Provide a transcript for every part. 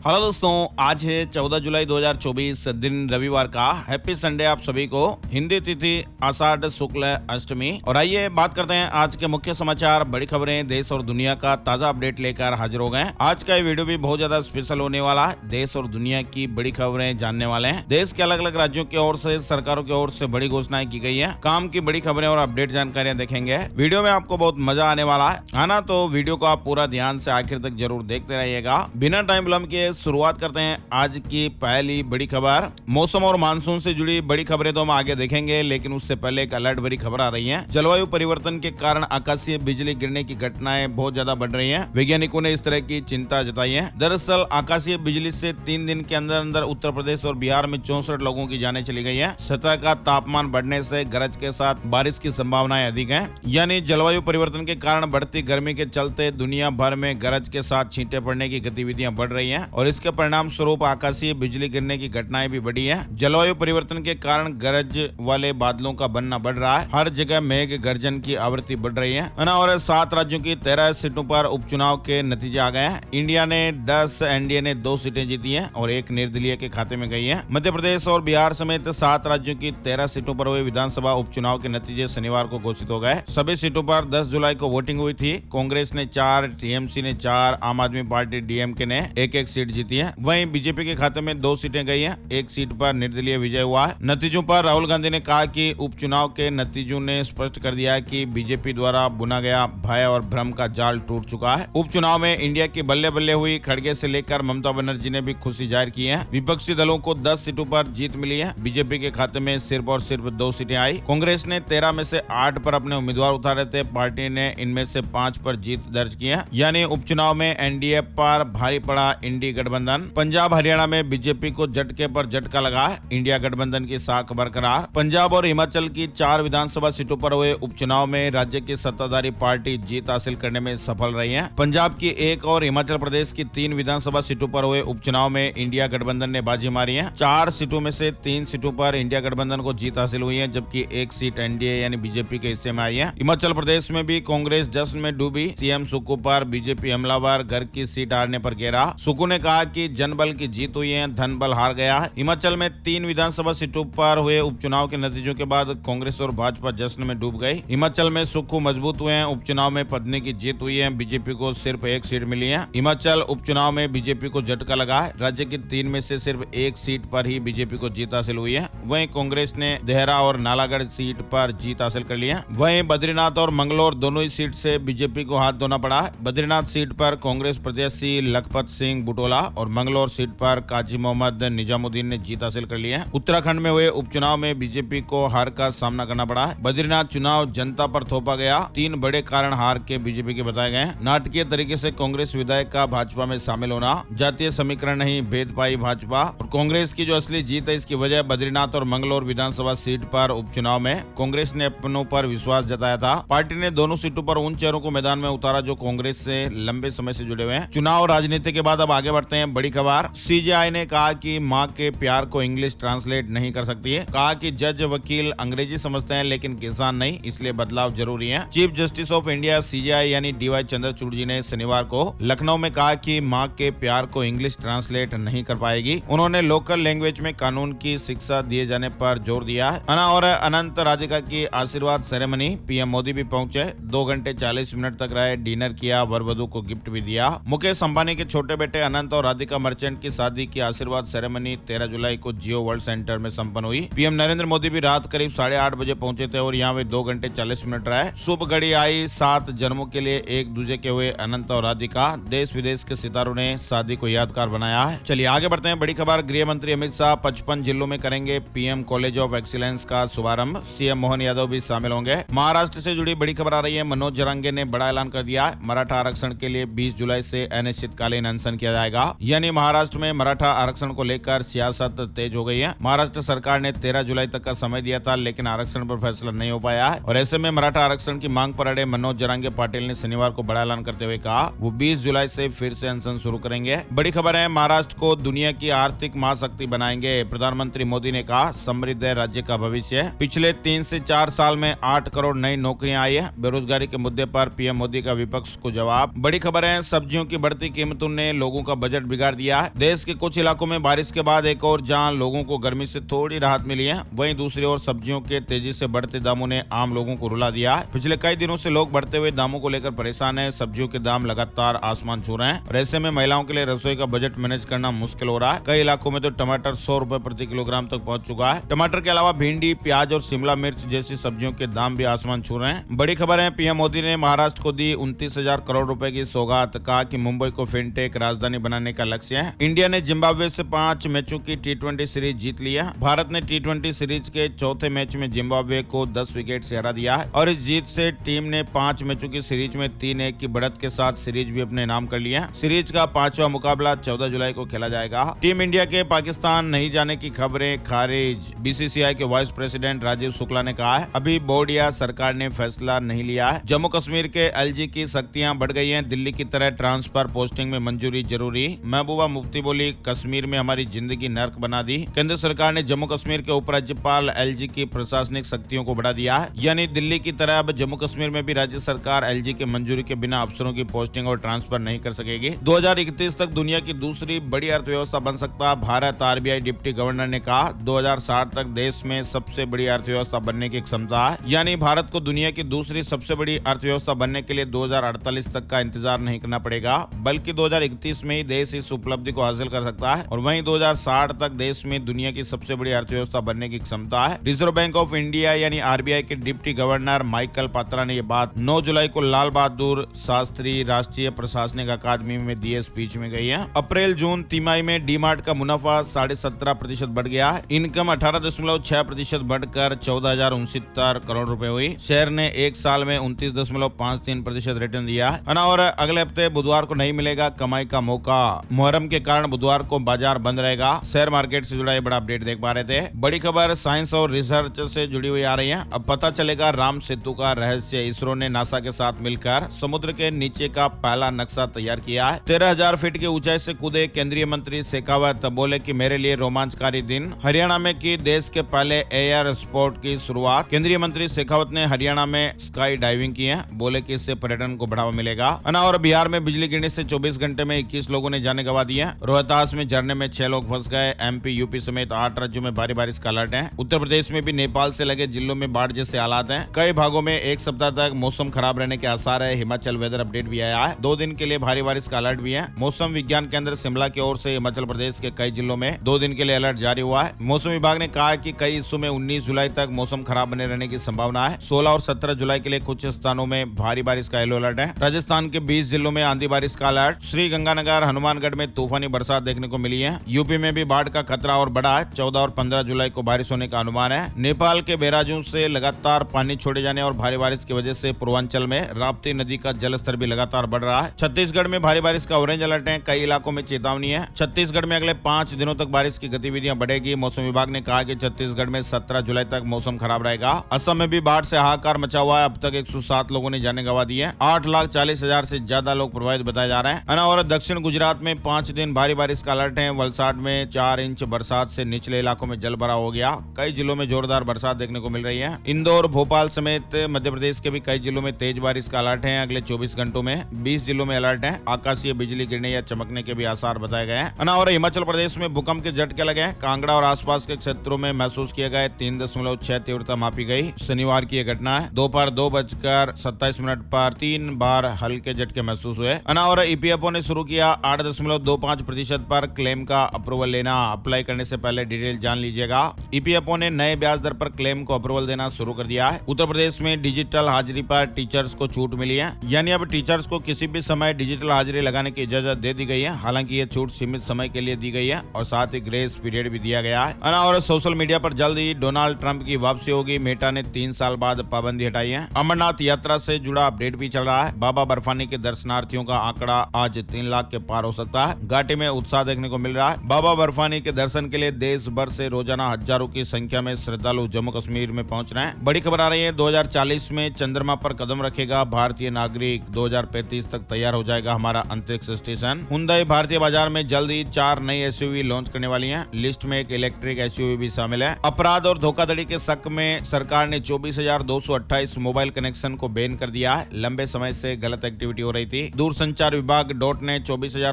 Hello दोस्तों, आज है 14 जुलाई 2024 दिन रविवार का। हैप्पी संडे आप सभी को। हिंदी तिथि आषाढ़ शुक्ल अष्टमी। और आइए बात करते हैं आज के मुख्य समाचार, बड़ी खबरें, देश और दुनिया का ताजा अपडेट लेकर हाजिर हो गए। आज का ये वीडियो भी बहुत ज्यादा स्पेशल होने वाला है। देश और दुनिया की बड़ी खबरें जानने वाले हैं। देश के अलग अलग राज्यों की ओर से, सरकारों की ओर से बड़ी घोषणाएं की गई है। काम की बड़ी खबरें और अपडेट जानकारियां देखेंगे। वीडियो में आपको बहुत मजा आने वाला है ना, तो वीडियो को आप पूरा ध्यान से आखिर तक जरूर देखते रहिएगा। बिना टाइम विलंब के शुरुआत करते हैं आज की पहली बड़ी खबर। मौसम और मानसून से जुड़ी बड़ी खबरें तो हम आगे देखेंगे, लेकिन उससे पहले एक अलर्ट भरी खबर आ रही है। जलवायु परिवर्तन के कारण आकाशीय बिजली गिरने की घटनाएं बहुत ज्यादा बढ़ रही हैं। वैज्ञानिकों ने इस तरह की चिंता जताई है। दरअसल आकाशीय बिजली से 3 दिन के अंदर अंदर उत्तर प्रदेश और बिहार में 64 लोगों की जानें चली गई है। सतह का तापमान बढ़ने से गरज के साथ बारिश की संभावनाएं अधिक है। यानी जलवायु परिवर्तन के कारण बढ़ती गर्मी के चलते दुनिया भर में गरज के साथ छींटे पड़ने की गतिविधियां बढ़ रही हैं और इसके परिणाम स्वरूप आकाशीय बिजली गिरने की घटनाएं भी बढ़ी हैं। जलवायु परिवर्तन के कारण गरज वाले बादलों का बनना बढ़ रहा है। हर जगह मेघ गर्जन की आवृत्ति बढ़ रही है ना। और 7 राज्यों की 13 सीटों पर उपचुनाव के नतीजे आ गए हैं। इंडिया ने 10, एनडीए ने 2 सीटें जीती हैं और 1 निर्दलीय के खाते में गई है। मध्य प्रदेश और बिहार समेत 7 राज्यों की 13 सीटों पर हुए विधानसभा उपचुनाव के नतीजे शनिवार को घोषित हो गए। सभी सीटों पर 10 जुलाई को वोटिंग हुई थी। कांग्रेस ने 4, टीएमसी ने 4, आम आदमी पार्टी डीएमके ने 1-1 सीट जीती है। वहीं बीजेपी के खाते में 2 सीटें गई हैं। 1 सीट पर निर्दलीय विजय हुआ है। नतीजों पर राहुल गांधी ने कहा कि उपचुनाव के नतीजों ने स्पष्ट कर दिया है कि बीजेपी द्वारा बुना गया भय और भ्रम का जाल टूट चुका है। उपचुनाव में इंडिया की बल्ले बल्ले हुई। खड़गे से लेकर ममता बनर्जी ने भी खुशी जाहिर की है। विपक्षी दलों को 10 सीटों पर जीत मिली है। बीजेपी के खाते में सिर्फ और सिर्फ 2 सीटें आई। कांग्रेस ने 13 में से 8 पर अपने उम्मीदवार उतारे थे। पार्टी ने इनमें से 5 पर जीत दर्ज की है। यानी उपचुनाव में एनडीए पर भारी पड़ा इंडी गठबंधन। पंजाब हरियाणा में बीजेपी को झटके पर झटका लगा है। इंडिया गठबंधन की साख बरकरार। पंजाब और हिमाचल की 4 विधानसभा सीटों पर हुए उपचुनाव में राज्य की सत्ताधारी पार्टी जीत हासिल करने में सफल रही है। पंजाब की 1 और हिमाचल प्रदेश की 3 विधानसभा सीटों पर हुए उपचुनाव में इंडिया गठबंधन ने बाजी मारी है। 4 सीटों में से 3 सीटों पर इंडिया गठबंधन को जीत हासिल हुई है, जबकि 1 सीट एनडीए यानी बीजेपी के हिस्से में आई है। हिमाचल प्रदेश में भी कांग्रेस जश्न में डूबी। सीएम सुक्खू पर बीजेपी हमलावर, घर की सीट हारने पर घेरा। सुक्खू ने कहा कि जनबल की जीत हुई है, धन बल हार गया है। हिमाचल में 3 विधानसभा सीटों पर हुए उपचुनाव के नतीजों के बाद कांग्रेस और भाजपा जश्न में डूब गई। हिमाचल में सुक्खू मजबूत हुए हैं। उपचुनाव में पत्नी की जीत हुई है। बीजेपी को सिर्फ 1 सीट मिली है। हिमाचल उपचुनाव में बीजेपी को झटका लगा है। राज्य की 3 में से सिर्फ 1 सीट पर ही बीजेपी को जीत हासिल हुई है। वहीं कांग्रेस ने देहरा और नालागढ़ सीट पर जीत हासिल कर ली है। वहीं बद्रीनाथ और मंगलौर दोनों ही सीट से बीजेपी को हाथ धोना पड़ा है। बद्रीनाथ सीट पर कांग्रेस प्रत्याशी लखपत सिंह बुटोला और मंगलौर सीट पर काजी मोहम्मद निजामुद्दीन ने जीत हासिल कर ली है। उत्तराखंड में हुए उपचुनाव में बीजेपी को हार का सामना करना पड़ा है। बद्रीनाथ चुनाव जनता पर थोपा गया। 3 बड़े कारण हार के बीजेपी के बताए गए हैं। नाटकीय तरीके से कांग्रेस विधायक का भाजपा में शामिल होना, जातीय समीकरण नहीं भेद पाई भाजपा, और कांग्रेस की जो असली जीत है इसकी वजह बद्रीनाथ और मंगलौर विधानसभा सीट पर उपचुनाव में कांग्रेस ने अपनों पर विश्वास जताया था। पार्टी ने दोनों सीटों पर उन चेहरों को मैदान में उतारा जो कांग्रेस से लंबे समय से जुड़े हुए हैं। चुनाव राजनीति के बाद अब आगे बढ़ते हैं। बड़ी खबर, सीजेआई ने कहा कि मां के प्यार को इंग्लिश ट्रांसलेट नहीं कर सकती है। कहा कि जज वकील अंग्रेजी समझते हैं लेकिन किसान नहीं, इसलिए बदलाव जरूरी है। Chief justice of India CJI यानी डीवाई चंद्रचूड़ जी ने शनिवार को लखनऊ में कहा कि मां के प्यार को इंग्लिश ट्रांसलेट नहीं कर पाएगी। उन्होंने लोकल लैंग्वेज में कानून की शिक्षा दिए जाने पर जोर दिया है। और अनंत राधिका की आशीर्वाद सेरेमनी, पीएम मोदी भी पहुंचे। 2 घंटे 40 मिनट तक रहे, डिनर किया, वर वधू को गिफ्ट भी दिया। मुकेश अंबानी के छोटे बेटे अनंत और राधिका मर्चेंट की शादी की आशीर्वाद सेरेमनी 13 जुलाई को जियो वर्ल्ड सेंटर में संपन्न हुई। पीएम नरेंद्र मोदी भी रात करीब 8:30 बजे पहुंचे थे और यहाँ वे 2 घंटे 40 मिनट रहे। शुभ घड़ी आई। 7 जन्मों के लिए एक दूजे के हुए अनंत और राधिका। देश विदेश के सितारों ने शादी को यादगार बनाया है। चलिए आगे बढ़ते हैं। बड़ी खबर, गृह मंत्री अमित शाह 55 जिलों में करेंगे पीएम कॉलेज ऑफ एक्सीलेंस का शुभारंभ। सीएम मोहन यादव भी शामिल होंगे। महाराष्ट्र से जुड़ी बड़ी खबर आ रही है। मनोज जरांगे ने बड़ा ऐलान कर दिया है। मराठा आरक्षण के लिए 20 जुलाई से अनिश्चितकालीन अनशन किया जाएगा। यानी महाराष्ट्र में मराठा आरक्षण को लेकर सियासत तेज हो गई है। महाराष्ट्र सरकार ने 13 जुलाई तक का समय दिया था, लेकिन आरक्षण पर फैसला नहीं हो पाया है और ऐसे में मराठा आरक्षण की मांग पर अड़े मनोज जरांगे पाटिल ने शनिवार को बड़ा ऐलान करते हुए कहा वो 20 जुलाई से फिर से अनशन शुरू करेंगे। बड़ी खबर है, महाराष्ट्र को दुनिया की आर्थिक महाशक्ति बनाएंगे। प्रधानमंत्री मोदी ने कहा समृद्ध है राज्य का भविष्य। पिछले 3 से 4 साल में 8 करोड़ नई नौकरियां आई है। बेरोजगारी के मुद्दे पर पीएम मोदी का विपक्ष को जवाब। बड़ी खबर है, सब्जियों की बढ़ती कीमतों ने लोगों का बजट बिगाड़ दिया है। देश के कुछ इलाकों में बारिश के बाद एक और जहां लोगों को गर्मी से थोड़ी राहत मिली है, वहीं दूसरी ओर सब्जियों के तेजी से बढ़ते दामों ने आम लोगों को रुला दिया है। पिछले कई दिनों से लोग बढ़ते हुए दामों को लेकर परेशान है। सब्जियों के दाम लगातार आसमान छू रहे हैं और ऐसे में महिलाओं के लिए रसोई का बजट मैनेज करना मुश्किल हो रहा है। कई इलाकों में तो टमाटर 100 रुपए प्रति किलोग्राम तक पहुंच चुका है। टमाटर के अलावा भिंडी, प्याज और शिमला मिर्च जैसी सब्जियों के दाम भी आसमान छू रहे हैं। बड़ी खबर है, पीएम मोदी ने महाराष्ट्र को दी 29,000 करोड़ रुपए की सौगात। कहा कि मुंबई को फिनटेक राजधानी बनाने का लक्ष्य है। इंडिया ने जिम्बाब्वे से 5 मैचों की T20 सीरीज जीत लिया। भारत ने T20 सीरीज के चौथे मैच में जिम्बाब्वे को 10 विकेट से हरा दिया है और इस जीत से टीम ने 5 मैचों की सीरीज में 3-1 की बढ़त के साथ सीरीज भी अपने नाम कर लिया। सीरीज का 5वां मुकाबला 14 जुलाई को खेला जाएगा। टीम इंडिया के पाकिस्तान नहीं जाने की खबरें खारिज। बीसीसीआई के वाइस प्रेसिडेंट राजीव शुक्ला ने कहा है, अभी बोर्ड या सरकार ने फैसला नहीं लिया है। जम्मू कश्मीर के एलजी की सख्तियां बढ़ गई हैं। दिल्ली की तरह ट्रांसफर पोस्टिंग में मंजूरी जरूरी। महबूबा मुफ्ती बोली, कश्मीर में हमारी जिंदगी नर्क बना दी। केंद्र सरकार ने जम्मू कश्मीर के उपराज्यपाल एलजी की प्रशासनिक शक्तियों को बढ़ा दिया है। यानी दिल्ली की तरह अब जम्मू कश्मीर में भी राज्य सरकार एलजी के मंजूरी के बिना अफसरों की पोस्टिंग और ट्रांसफर नहीं कर सकेगी। 2031 तक दुनिया की दूसरी बड़ी अर्थव्यवस्था बन सकता है भारत। आरबीआई डिप्टी गवर्नर ने कहा, 2060 तक देश में सबसे बड़ी अर्थव्यवस्था बनने की क्षमता है। यानी भारत को दुनिया की दूसरी सबसे बड़ी अर्थव्यवस्था बनने के लिए 2048 तक का इंतजार नहीं करना पड़ेगा, बल्कि 2031 में ही देश इस उपलब्धि को हासिल कर सकता है। और वहीं 2060 तक देश में दुनिया की सबसे बड़ी अर्थव्यवस्था बनने की क्षमता है। रिजर्व बैंक ऑफ इंडिया यानी आरबीआई के डिप्टी गवर्नर माइकल पात्रा ने यह बात 9 जुलाई को लाल बहादुर शास्त्री राष्ट्रीय प्रशासनिक अकादमी में दिए स्पीच में गई है। अप्रैल जून तिमाही में डीमार्ट का मुनाफा 17.5% बढ़ गया है। इनकम 18.6% बढ़कर 14,069 करोड़ रुपए हुई। शेयर ने एक साल में 29.53% रिटर्न दिया है। और अगले हफ्ते बुधवार को नहीं मिलेगा कमाई का मौका। मुहर्रम के कारण बुधवार को बाजार बंद रहेगा। शेयर मार्केट से जुड़ा ये बड़ा अपडेट देख पा रहे थे। बड़ी खबर साइंस और रिसर्च से जुड़ी हुई आ रही है। अब पता चलेगा राम सेतु का रहस्य। इसरो ने नासा के साथ मिलकर समुद्र के नीचे का पहला नक्शा तैयार किया है। 13,000 फीट की ऊंचाई से कूदे केंद्रीय मंत्री शेखावत। बोले कि मेरे लिए रोमांचकारी दिन। हरियाणा में की देश के पहले एयर स्पोर्ट की शुरुआत। केंद्रीय मंत्री शेखावत ने हरियाणा में स्काई डाइविंग की है। बोले कि इससे पर्यटन को बढ़ावा मिलेगा। और बिहार में बिजली गिरने से 24 घंटे में 21 लोगों ने जाने गंवा दी है। रोहतास में झरने में 6 लोग फंस गए। एमपी, यूपी समेत 8 राज्यों में भारी बारिश का अलर्ट है। उत्तर प्रदेश में भी नेपाल से लगे जिलों में बाढ़ जैसे हालात हैं। कई भागों में एक सप्ताह तक मौसम खराब रहने के आसार है। हिमाचल वेदर अपडेट भी आया है। 2 दिन के लिए भारी बारिश का अलर्ट भी है। मौसम विज्ञान केंद्र शिमला की ओर से हिमाचल प्रदेश के कई जिलों में 2 दिन के लिए अलर्ट जारी हुआ है। मौसम विभाग ने कहा कि कई हिस्सों में 19 जुलाई तक मौसम खराब बने रहने की संभावना है। 16 और 17 जुलाई के लिए कुछ स्थानों में भारी बारिश का येलो अलर्ट है। राजस्थान के 20 जिलों में आंधी बारिश का अलर्ट। श्री गंगानगर, हनुमानगढ़ में तूफानी बरसात देखने को मिली है। यूपी में भी बाढ़ का खतरा और बढ़ा है। 14 और 15 जुलाई को बारिश होने का अनुमान है। नेपाल के बैराजों से लगातार पानी छोड़े जाने और भारी बारिश की वजह से पूर्वांचल में राप्ती नदी का जलस्तर भी लगातार बढ़ रहा है। छत्तीसगढ़ में भारी बारिश का ऑरेंज अलर्ट है। कई इलाकों में चेतावनी है। छत्तीसगढ़ में अगले 5 दिनों तक बारिश की गतिविधियां बढ़ेगी। मौसम विभाग ने कहा कि छत्तीसगढ़ में 17 जुलाई तक मौसम खराब रहेगा। असम में भी बाढ़ से हाहाकार मचा हुआ है। अब तक 107 लोगों ने जाने गंवा दी है। 8,40,000 से ज्यादा लोग प्रभावित बताए जा रहे हैं। और दक्षिण गुजरात में 5 दिन भारी बारिश का अलर्ट है। वलसाड में 4 इंच बरसात से निचले इलाकों में जल भराव हो गया। कई जिलों में जोरदार बरसात देखने को मिल रही है। इंदौर, भोपाल समेत मध्य प्रदेश के भी कई जिलों में तेज बारिश का अलर्ट है। अगले 24 घंटों में 20 जिलों में अलर्ट है। आकाशीय बिजली गिरने या चमकने के भी आसार बताए गए हैं। और हिमाचल प्रदेश में भूकंप के झटके लगे हैं। कांगड़ा और आसपास के क्षेत्रों में महसूस किए गए 3.6 तीव्रता मापी गई। शनिवार की यह घटना है। दोपहर 2:27 पर 3 बार हल्के झटके महसूस हुए। और ईपीएफओ ने शुरू किया 8.25% पर क्लेम का अप्रूवल लेना। अप्लाई करने से पहले डिटेल जान लीजिएगा। ईपीएफओ ने नए ब्याज दर पर क्लेम को अप्रूवल देना शुरू कर दिया है। उत्तर प्रदेश में डिजिटल हाजिरी पर टीचर्स को छूट मिली है। यानी अब टीचर्स को किसी भी समय डिजिटल हाजिरी लगाने की इजाजत दे दी गई है। हालांकि ये छूट सीमित समय के लिए दी गई है और साथ ही ग्रेस पीरियड भी दिया गया है। और सोशल मीडिया पर जल्द ही डोनाल्ड ट्रंप की वापसी होगी। मेटा ने 3 साल बाद पाबंदी हटाई है। अमरनाथ यात्रा से जुड़ा अपडेट भी चल रहा है। बाबा बर्फानी के दर्शनार्थियों का आंकड़ा आज 3 लाख के पार हो सकता है। घाटी में उत्साह देखने को मिल रहा है। बाबा बर्फानी के दर्शन के लिए देश भर से रोजाना हजारों की संख्या में श्रद्धालु जम्मू कश्मीर में पहुंच रहे हैं। बड़ी खबर आ रही है, 2040 में चंद्रमा पर कदम रखेगा भारतीय नागरिक। 2035 तक तैयार हो जाएगा हमारा अंतरिक्ष स्टेशन। हुंडई भारतीय बाजार में जल्द ही 4 नई एसयूवी लॉन्च करने वाली है। लिस्ट में एक इलेक्ट्रिक एसयूवी भी शामिल है। अपराध और धोखाधड़ी के शक में सरकार ने 24,228 मोबाइल कनेक्शन को बैन कर दिया है। लंबे समय से गलत एक्टिविटी हो रही थी। दूरसंचार विभाग डॉट ने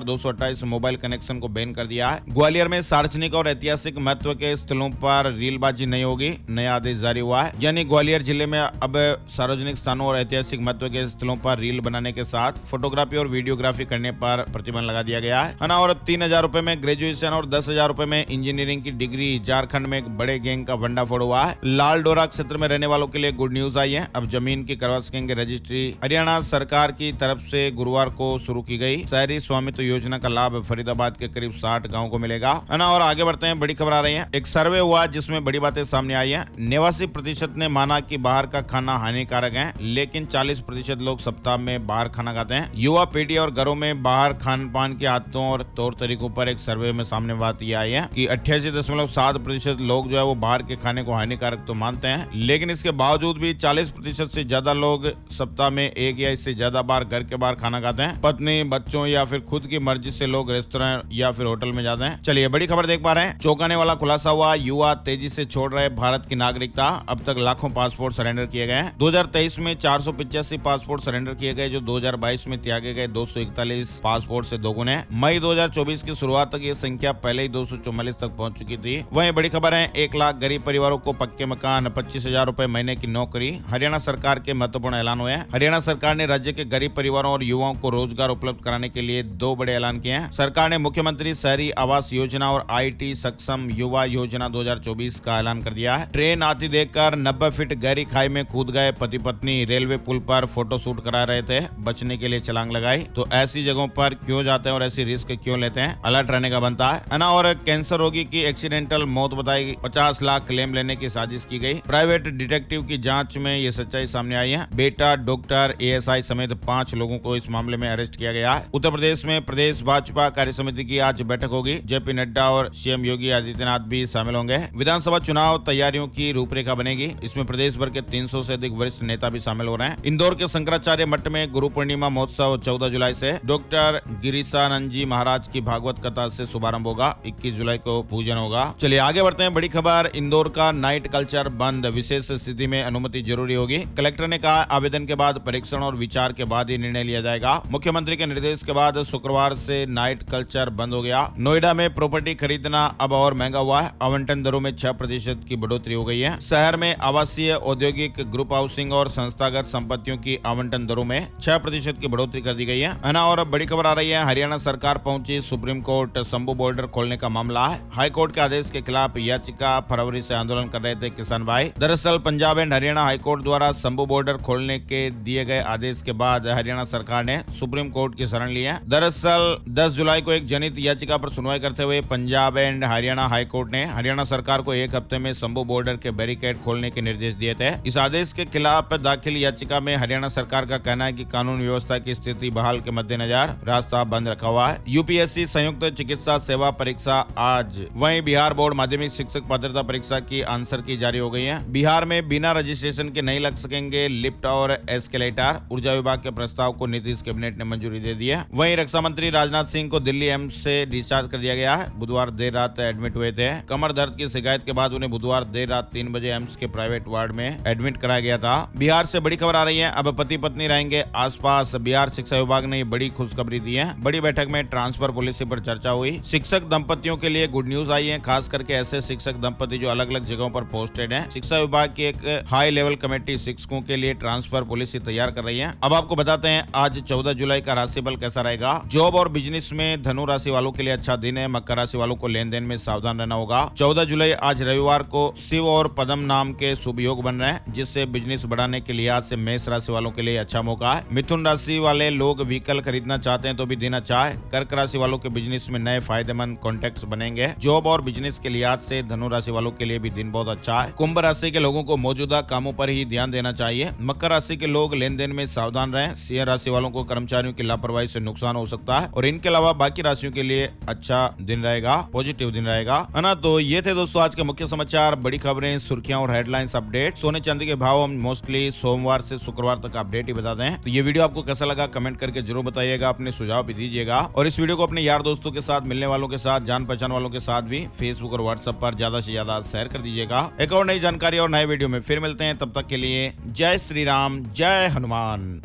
228 मोबाइल कनेक्शन को बैन कर दिया है। ग्वालियर में सार्वजनिक और ऐतिहासिक महत्व के स्थलों पर रीलबाजी नहीं होगी, नया आदेश जारी हुआ है। यानी ग्वालियर जिले में अब सार्वजनिक स्थानों और ऐतिहासिक महत्व के स्थलों पर रील बनाने के साथ फोटोग्राफी और वीडियोग्राफी करने पर प्रतिबंध लगा दिया गया है ना। और 3,000 रुपए में ग्रेजुएशन और 10,000 रुपए में इंजीनियरिंग की डिग्री। झारखंड में एक बड़े गैंग का भंडाफोड़ हुआ है। लाल डोरा क्षेत्र में रहने वालों के लिए गुड न्यूज आई है, अब जमीन की करवा सकेंगे रजिस्ट्री। हरियाणा सरकार की तरफ से गुरुवार को शुरू की गई शहरी स्वामित्व योजना का लाभ फरीदाबाद के करीब 60 गाँव को मिलेगा, है ना। और आगे बढ़ते हैं, बड़ी खबर आ रही है। एक सर्वे हुआ जिसमें बड़ी बातें सामने आई है। 89% ने माना कि बाहर का खाना हानिकारक है, लेकिन 40% लोग सप्ताह में बाहर खाना खाते हैं। युवा पीढ़ी और घरों में बाहर खान पान के आदतों और तौर तरीकों पर एक सर्वे में सामने बात यह आई है कि 88.7% लोग जो है वो बाहर के खाने को हानिकारक तो मानते हैं, लेकिन इसके बावजूद भी 40% से ज्यादा लोग सप्ताह में एक या इससे ज्यादा बार घर के बाहर खाना खाते हैं। पत्नी, बच्चों या फिर खुद की मर्जी से लोग रेस्टोरेंट या फिर होटल में जाते हैं। चलिए बड़ी खबर देख पा रहे हैं। चौंकाने वाला खुलासा हुआ, युवा तेजी से छोड़ रहे भारत की नागरिकता। अब तक लाखों पासपोर्ट सरेंडर किए गए हैं। 2023 में 485 पासपोर्ट सरेंडर किए गए, जो 2022 में त्यागे गए 241 पासपोर्ट से दोगुने। मई 2024 की शुरुआत तक ये संख्या पहले ही 244 तक पहुंच चुकी थी। वहीं बड़ी खबर है, 1 लाख गरीब परिवारों को पक्के मकान, 25,000 रुपए महीने की नौकरी। हरियाणा सरकार के महत्वपूर्ण ऐलान हुए हैं। हरियाणा सरकार ने राज्य के गरीब परिवारों और युवाओं को रोजगार उपलब्ध कराने के लिए 2 बड़े ऐलान किए हैं। सरकार ने मुख्यमंत्री शहरी आवास योजना और IT सक्षम युवा योजना 2024 का ऐलान कर दिया है। ट्रेन आती देखकर 90 फीट गहरी खाई में कूद गए पति पत्नी। रेलवे पुल पर फोटो शूट करा रहे थे, बचने के लिए छलांग लगाई। तो ऐसी जगहों पर क्यों जाते हैं और ऐसी रिस्क क्यों लेते हैं, अलर्ट रहने का बनता है ना। और कैंसर रोगी की एक्सीडेंटल मौत बताई, 50 लाख क्लेम लेने की साजिश की गई। प्राइवेट डिटेक्टिव की जांच में ये सच्चाई सामने आई है। बेटा डॉक्टर ASI समेत 5 लोगों को इस मामले में अरेस्ट किया गया है। उत्तर प्रदेश में प्रदेश भाजपा कार्य समिति की आज बैठक होगी। JP नड्डा और CM योगी आदित्यनाथ भी शामिल होंगे। विधानसभा चुनाव तैयारियों की रूपरेखा बनेगी, इसमें प्रदेश भर के 300 से अधिक वरिष्ठ नेता भी शामिल हो रहे हैं। इंदौर के शंकराचार्य मठ में गुरु पूर्णिमा महोत्सव 14 जुलाई से। डॉक्टर गिरीशानंद जी महाराज की भागवत कथा से शुभारंभ होगा, 21 जुलाई को पूजन होगा। चलिए आगे बढ़ते हैं, बड़ी खबर। इंदौर का नाइट कल्चर बंद, विशेष स्थिति में अनुमति जरूरी होगी। कलेक्टर ने कहा, आवेदन के बाद परीक्षण और विचार के बाद ही निर्णय लिया जाएगा। मुख्यमंत्री के निर्देश के बाद शुक्रवार से नाइट कल्चर बंद हो गया। नोएडा में प्रॉपर्टी खरीदना अब और महंगा हुआ है। आवंटन दरों में 6% की बढ़ोतरी हो गई है। शहर में आवासीय, औद्योगिक, ग्रुप हाउसिंग और संस्थागत संपत्तियों की आवंटन दरों में 6% की बढ़ोतरी कर दी गई है ना। और बड़ी खबर आ रही है, हरियाणा सरकार पहुंची सुप्रीम कोर्ट, शंभू बॉर्डर खोलने का मामला है। हाई कोर्ट के आदेश के खिलाफ याचिका, फरवरी से आंदोलन कर रहे थे किसान भाई। दरअसल Punjab and Haryana high court द्वारा शंभू बॉर्डर खोलने के दिए गए आदेश के बाद हरियाणा सरकार ने सुप्रीम कोर्ट की शरण ली है। दरअसल 10 जुलाई को एक जनहित याचिका पर सुनवाई करते हुए Punjab and Haryana high court ने हरियाणा सरकार को 1 हफ्ते में शंभू बॉर्डर के बैरिकेड खोलने के निर्देश दिए थे। इस आदेश के खिलाफ दाखिल याचिका में हरियाणा सरकार का कहना है कि कानून व्यवस्था की स्थिति बहाल के मद्देनजर रास्ता बंद रखा हुआ है। UPSC संयुक्त चिकित्सा सेवा परीक्षा आज। वहीं बिहार बोर्ड माध्यमिक शिक्षक पात्रता परीक्षा की आंसर की जारी हो गई है। बिहार में बिना रजिस्ट्रेशन के नहीं लग सकेंगे लिफ्ट और एस्केलेटर। ऊर्जा विभाग के प्रस्ताव को नीतीश कैबिनेट ने मंजूरी दे दी है। वहीं रक्षा मंत्री राजनाथ सिंह को दिल्ली एम्स से डिस्चार्ज कर दिया गया है। बुधवार देर रात एडमिट हुए थे। कमर दर्द की शिकायत के बाद उन्हें बुधवार देर रात 3 बजे एम्स के प्राइवेट वार्ड में एडमिट कराया गया था। बिहार से बड़ी खबर आ रही है, अब पति पत्नी रहेंगे आसपास। बिहार शिक्षा विभाग ने बड़ी खुशखबरी दी है। बड़ी बैठक में ट्रांसफर पॉलिसी पर चर्चा हुई। शिक्षक दंपतियों के लिए गुड न्यूज आई है, खास करके ऐसे शिक्षक दंपति जो अलग अलग जगहों पर पोस्टेड हैं। शिक्षा विभाग की एक हाई लेवल कमेटी शिक्षकों के लिए ट्रांसफर पॉलिसी तैयार कर रही है। अब आपको बताते हैं आज 14 जुलाई का राशि बल कैसा रहेगा। जॉब और बिजनेस में धनु राशि वालों के लिए अच्छा दिन है। मकर राशि वालों को लेन देन में सावधान रहना होगा। 14 जुलाई आज रविवार को शिव और पदम नाम के शुभ योग बन रहे हैं, जिससे बिजनेस बढ़ाने के लिहाज से मेष राशि वालों के लिए अच्छा मौका है। मिथुन राशि वाले लोग व्हीकल खरीदना चाहते हैं तो भी दिन अच्छा है। कर्क राशि वालों के बिजनेस में नए फायदेमंद कॉन्टेक्ट्स बनेंगे। जॉब और बिजनेस के लिहाज से धनु राशि वालों के लिए भी दिन बहुत अच्छा है। कुंभ राशि के लोगों को मौजूदा कामों पर ही ध्यान देना चाहिए। मकर राशि के लोग लेन देन में सावधान रहें। सिंह राशि वालों को कर्मचारियों की लापरवाही से नुकसान हो सकता है और इनके अलावा बाकी राशियों के लिए अच्छा दिन रहेगा, पॉजिटिव दिन रहेगा, है ना। तो ये थे दोस्तों आज के मुख्य समाचार, बड़ी खबरें, सुर्खियां और हेडलाइंस अपडेट। सोने चांदी के भाव हम मोस्टली सोमवार से शुक्रवार तक अपडेट ही बताते हैं। तो ये वीडियो आपको कैसा लगा कमेंट करके जरूर बताइएगा, अपने सुझाव भी दीजिएगा और इस वीडियो को अपने यार दोस्तों के साथ, मिलने वालों के साथ, जान पहचान वालों के साथ भी फेसबुक और व्हाट्सएप पर ज्यादा से ज्यादा शेयर कर दीजिएगा। एक और नई जानकारी और नए वीडियो में फिर मिलते हैं, तब तक के लिए जय श्री राम, जय हनुमान।